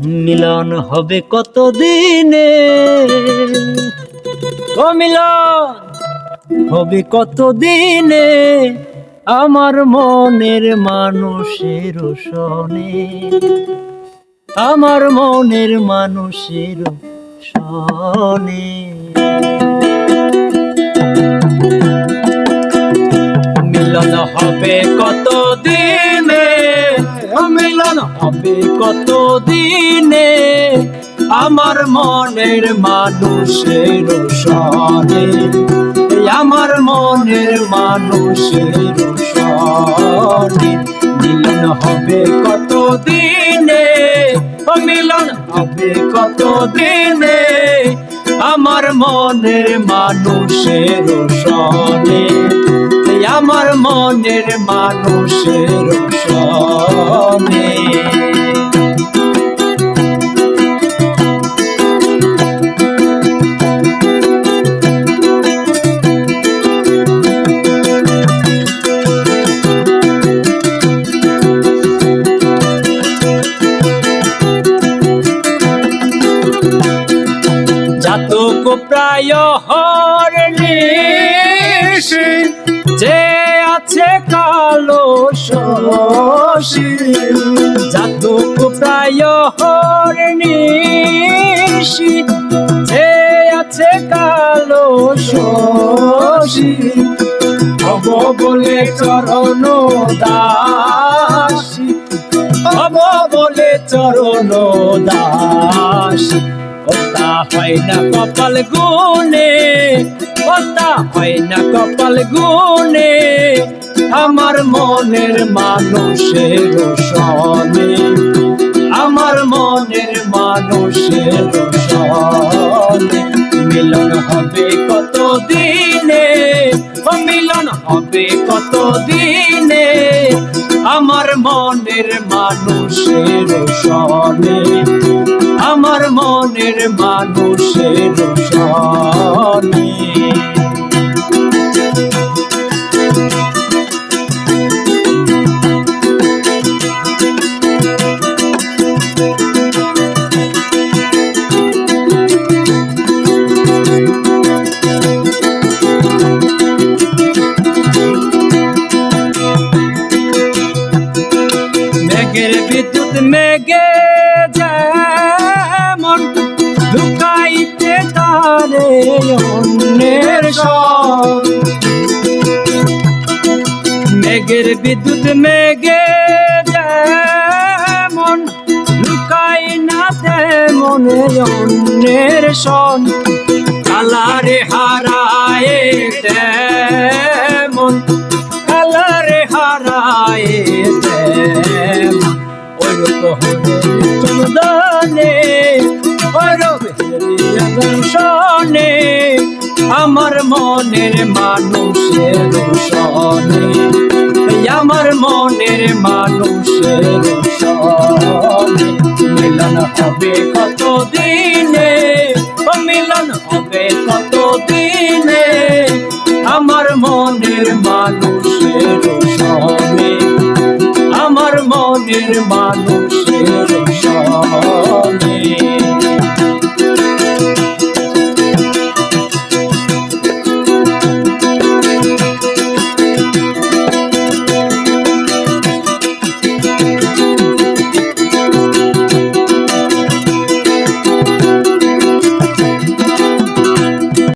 মিলন হবে কত দিনে, ও মিলন হবে কত দিনে আমার মনের মানুষের সনে, আমার মনের মানুষের সনে। মিলন হবে কত দিনে, মিলন হবে কত দিনে আমার মনের মানুষের সনে, আমার মনের মানুষের সনে। মিলন হবে কত দিনে, মিলন হবে কত দিনে আমার মনের মানুষের সনে, আমার মনের মানুষের সনে। জাতক প্রায় হরনিশি যে আছে কালো শশী, জাতক প্রায় হরনিশি যে আছে কালো শশী। হব বলে চরণ দাসী, হব বলে চরণ দাসী। ওটা হয় না কপাল গুনে, ওটা হয় না কপাল গুনে আমার মনের মানুষের সনে, আমার মনের মানুষের সনে। মিলন হবে কত দিনে, মিলন হবে কত দিনে আমার মনের মানুষের সনে, আমার মনের মানুষের সনে। মেঘের বিদ্যুৎ মেঘে যেমন লুকাইতে তারে অন্যের সন, মেঘের বিদ্যুৎ মেঘে যেমন লুকাই না তেমন অন্যের সন। কালারে হারায় তেমন, কালারে হারায় তেমন চন্দনে সনে আমার মনের মানুষের সনে, আমার মনের মানুষের সনে।